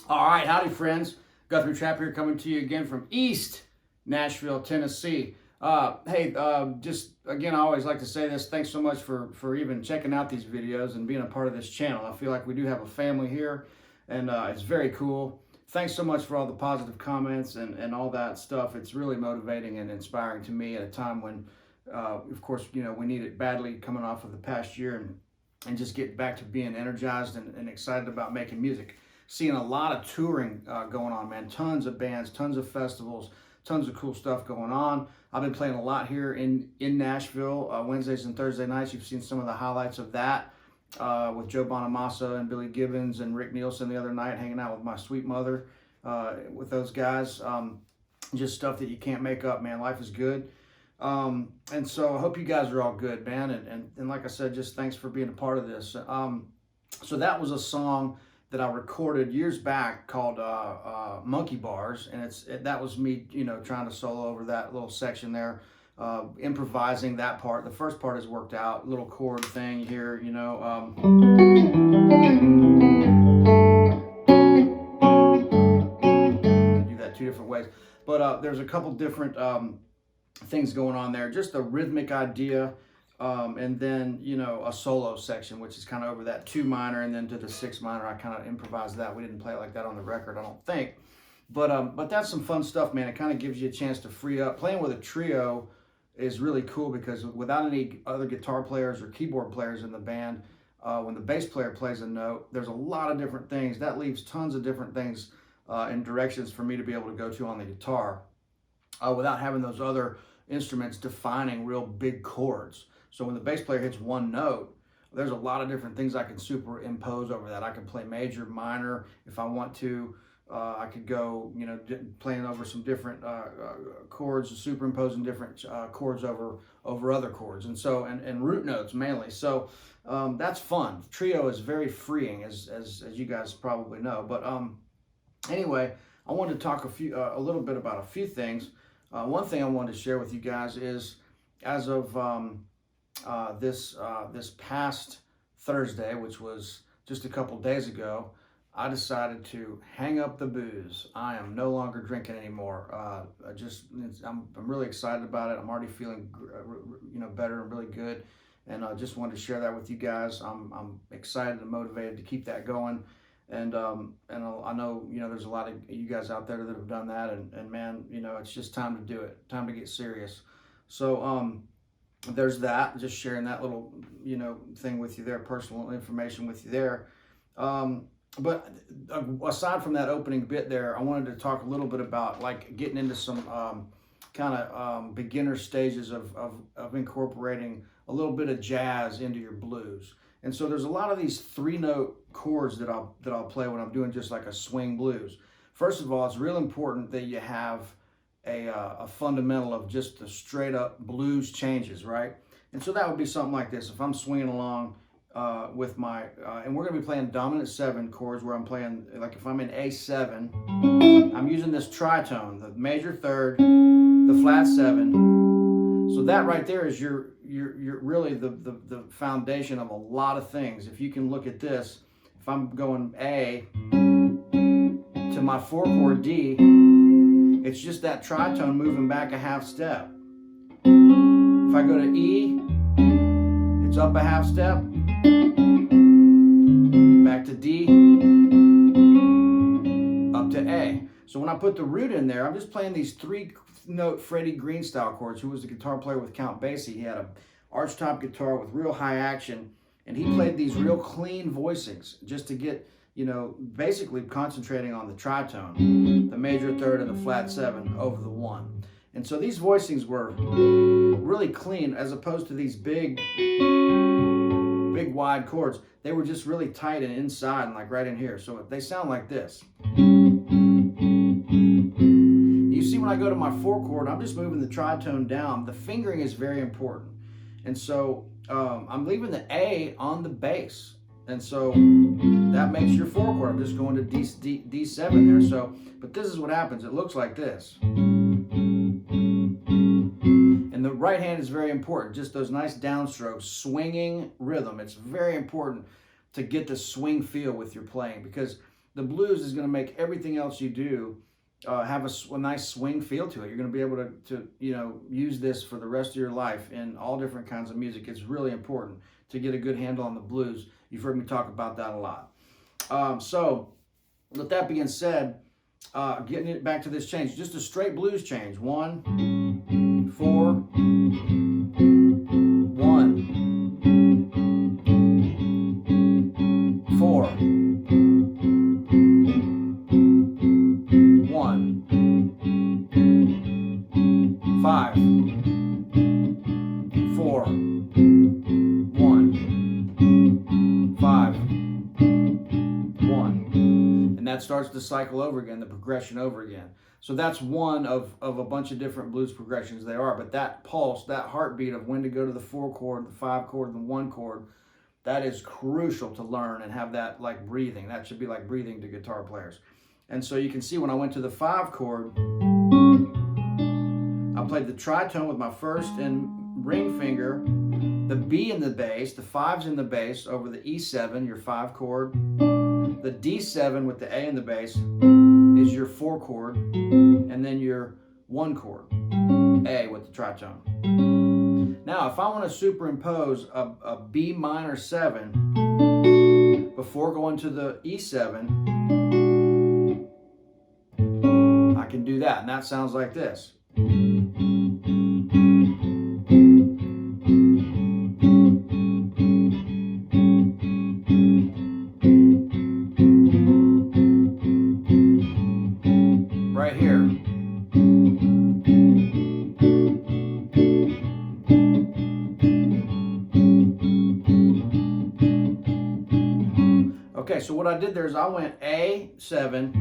All right, howdy, friends. Guthrie Trap here, coming to you again from East Nashville, Tennessee. Just again, I always like to say this. Thanks so much for even checking out these videos and being a part of this channel. I feel like we do have a family here, and it's very cool. Thanks so much for all the positive comments and all that stuff. It's really motivating and inspiring to me at a time when, of course, you know, we need it badly coming off of the past year and just get back to being energized and excited about making music. Seeing a lot of touring going on, man. Tons of bands, tons of festivals, tons of cool stuff going on. I've been playing a lot here in Nashville, Wednesdays and Thursday nights. You've seen some of the highlights of that with Joe Bonamassa and Billy Gibbons and Rick Nielsen the other night, hanging out with my sweet mother with those guys. Just stuff that you can't make up, man. Life is good. And so I hope you guys are all good, man. And like I said, just thanks for being a part of this. So that was a song that I recorded years back called Monkey Bars, and that was me, you know, trying to solo over that little section there. improvising that part. The first part is worked out, little chord thing here, you know. Do that two different ways, but there's a couple different things going on there. Just a rhythmic idea, and then, you know, a solo section, which is kind of over that 2 minor and then to the 6 minor. I kind of improvised that. We didn't play it like that on the record, I don't think. But that's some fun stuff, man. It kind of gives you a chance to free up. Playing with a trio is really cool because without any other guitar players or keyboard players in the band, when the bass player plays a note, there's a lot of different things. That leaves tons of different things and directions for me to be able to go to on the guitar without having those other instruments defining real big chords. So when the bass player hits one note, there's a lot of different things I can superimpose over that. I can play major, minor, if I want to. I could go, you know, playing over some different chords, superimposing different chords over other chords, and so and root notes mainly. So that's fun. Trio is very freeing, as you guys probably know. But anyway, I wanted to talk a little bit about a few things. One thing I wanted to share with you guys is, as of this past Thursday, which was just a couple days ago, I decided to hang up the booze. I am no longer drinking anymore. I'm really excited about it. I'm already feeling, you know, better and really good, and I just wanted to share that with you guys. I'm excited and motivated to keep that going, and I know, you know, there's a lot of you guys out there that have done that, and man, you know, it's just time to do it. Time to get serious. So there's that. Just sharing that little, you know, thing with you there, personal information with you there. But aside from that opening bit there, I wanted to talk a little bit about like getting into some kind of beginner stages of incorporating a little bit of jazz into your blues. And so there's a lot of these 3-note chords that I'll play when I'm doing just like a swing blues. First of all, it's real important that you have a fundamental of just the straight up blues changes, right? And so that would be something like this. If I'm swinging along with my, and we're going to be playing dominant 7 chords, where I'm playing, like if I'm in A7, I'm using this tritone, the major third, the flat 7. So that right there is your really the foundation of a lot of things. If you can look at this, if I'm going A to my 4 chord D, it's just that tritone moving back a half step. If I go to E, it's up a half step, back to D, up to A. So when I put the root in there, I'm just playing these 3-note Freddie Green style chords, who was the guitar player with Count Basie. He had a archtop guitar with real high action, and he played these real clean voicings just to get, you know, basically concentrating on the tritone, the major third and the flat 7 over the 1. And so these voicings were really clean, as opposed to these big wide chords. They were just really tight and inside and like right in here. So they sound like this. You see, when I go to my 4 chord, I'm just moving the tritone down. The fingering is very important. And so I'm leaving the A on the bass. And so that makes your 4 chord. I'm just going to D7 there. So, but this is what happens. It looks like this. And the right hand is very important. Just those nice downstrokes, swinging rhythm. It's very important to get the swing feel with your playing, because the blues is going to make everything else you do have a nice swing feel to it. You're going to be able to you know, use this for the rest of your life in all different kinds of music. It's really important to get a good handle on the blues. You've heard me talk about that a lot. So with that being said, getting it back to this change, just a straight blues change. 1, 4, 1, 4, 1, 5, 4, 1, 5, 1. And that starts to cycle over again, the progression over again. So that's one of a bunch of different blues progressions there are. But that pulse, that heartbeat of when to go to the 4 chord, the 5 chord, and the 1 chord, that is crucial to learn and have that like breathing. That should be like breathing to guitar players. And so you can see when I went to the 5 chord, I played the tritone with my first and ring finger, the B in the bass, the 5's in the bass over the E7, your 5 chord. The D7 with the A in the bass is your 4 chord, and then your 1 chord, A with the tritone. Now, if I want to superimpose a B minor 7 before going to the E7, I can do that, and that sounds like this. Right here. Okay, so what I did there is I went A7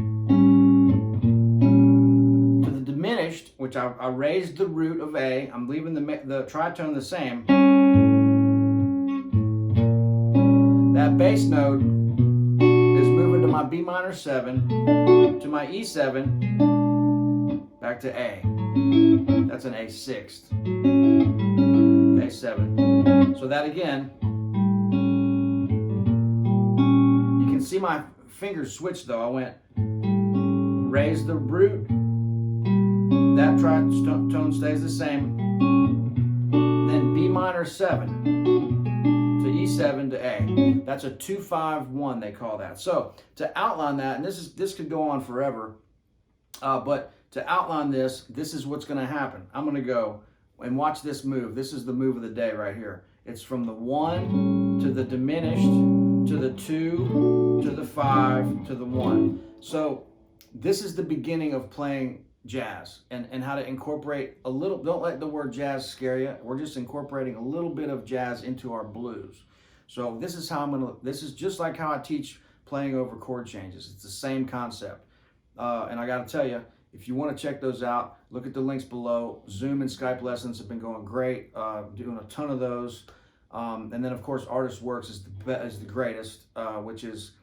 to the diminished, which I raised the root of A. I'm leaving the tritone the same. That bass note is moving to my B minor 7, to my E7, back to A. That's an A6th. A7. So that again, you can see my fingers switch though. I went raise the root, that tritone stays the same, then B minor 7 to E7 to A. That's a 2-5-1 they call that. So to outline that, and this could go on forever, but to outline this is what's going to happen. I'm going to go and watch this move. This is the move of the day right here. It's from the 1 to the diminished to the 2 to the 5 to the 1. So this is the beginning of playing jazz and how to incorporate a little. Don't let the word jazz scare you. We're just incorporating a little bit of jazz into our blues. So this is how this is just like how I teach playing over chord changes. It's the same concept. And I got to tell you, if you want to check those out, look at the links below. Zoom and Skype lessons have been going great, doing a ton of those. And then, of course, Artist Works is the greatest, which is,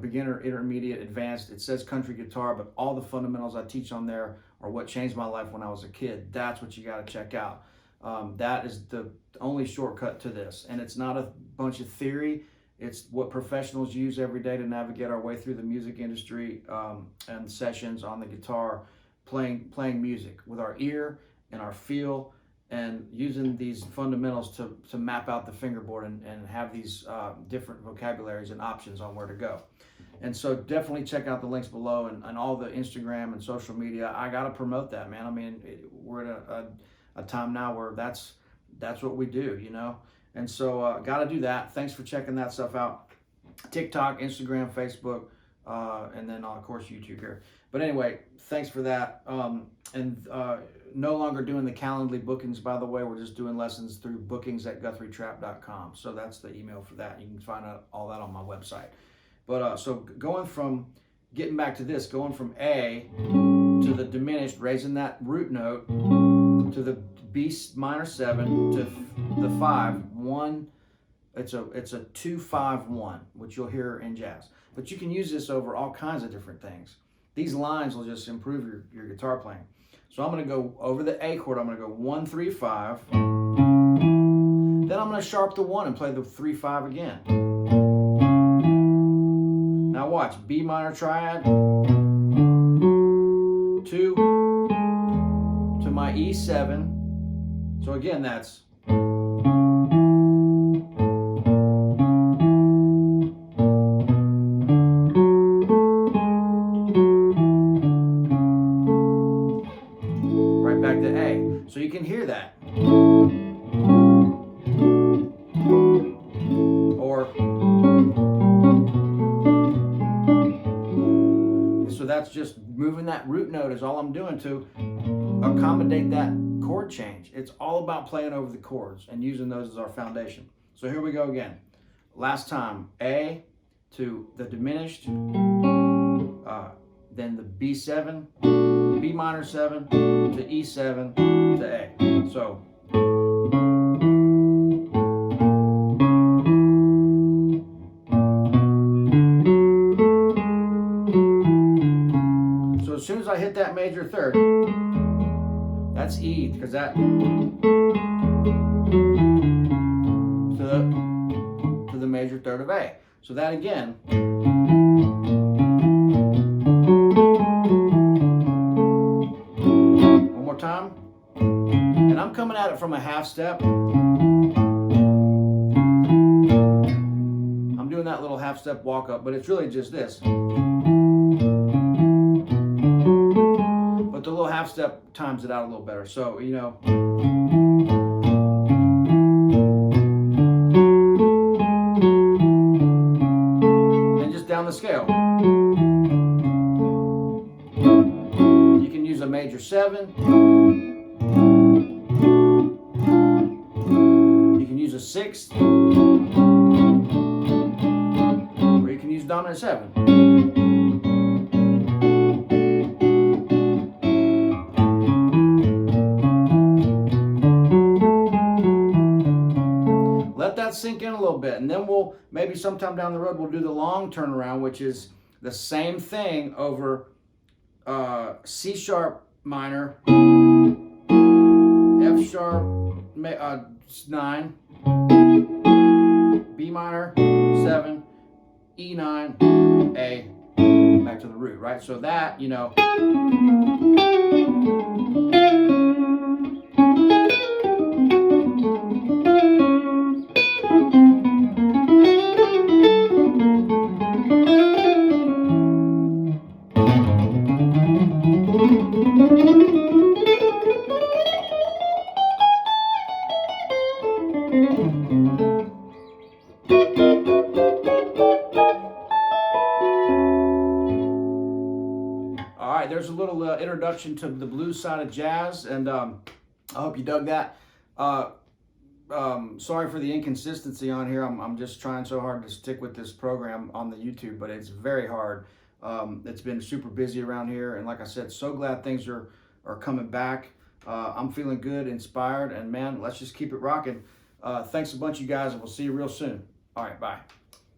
beginner, intermediate, advanced. It says country guitar, but all the fundamentals I teach on there are what changed my life when I was a kid. That's what you got to check out. That is the only shortcut to this. And it's not a bunch of theory. It's what professionals use every day to navigate our way through the music industry and sessions on the guitar, playing music with our ear and our feel, and using these fundamentals to map out the fingerboard and have these different vocabularies and options on where to go. And so definitely check out the links below and all the Instagram and social media. I got to promote that, man. I mean, we're at a time now where that's what we do, And so got to do that. Thanks for checking that stuff out. TikTok, Instagram, Facebook, and then of course YouTube here. But anyway, thanks for that. No longer doing the Calendly bookings, by the way. We're just doing lessons through bookings@guthrietrap.com. So that's the email for that. You can find out all that on my website. But so getting back to this, going from A to the diminished, raising that root note to the B minor 7 to the 5-1. It's a 2-5-1, which you'll hear in jazz. But you can use this over all kinds of different things. These lines will just improve your guitar playing. So I'm going to go over the A chord. I'm going to go 1, 3, 5. Then I'm going to sharp the 1 and play the 3, 5 again. Now watch, B minor triad, 2 to my E7. So again, that's right back to A. So you can hear that. Or so that's just moving that root note is all I'm doing to accommodate that chord change. It's all about playing over the chords and using those as our foundation. So here we go again. Last time, A to the diminished, then the B7, B minor 7 to E7 to A. So as soon as I hit that major third, that that's E, because that to the major third of A. So that again. One more time. And I'm coming at it from a half step. I'm doing that little half step walk up, but it's really just this. But the little half step times it out a little better. So, you know. And just down the scale. You can use a major 7. You can use a 6th. Or you can use dominant 7. Let that sink in a little bit, and then we'll maybe sometime down the road we'll do the long turnaround, which is the same thing over C sharp minor, F sharp 9, B minor 7, E9, A, back to the root, right? So that, you know. All right, there's a little introduction to the blues side of jazz, and I hope you dug that. Sorry for the inconsistency on here. I'm just trying so hard to stick with this program on the YouTube, but it's very hard. It's been super busy around here, and like I said, so glad things are coming back. I'm feeling good, inspired, and man, let's just keep it rocking. Thanks a bunch, you guys, and we'll see you real soon. All right, bye.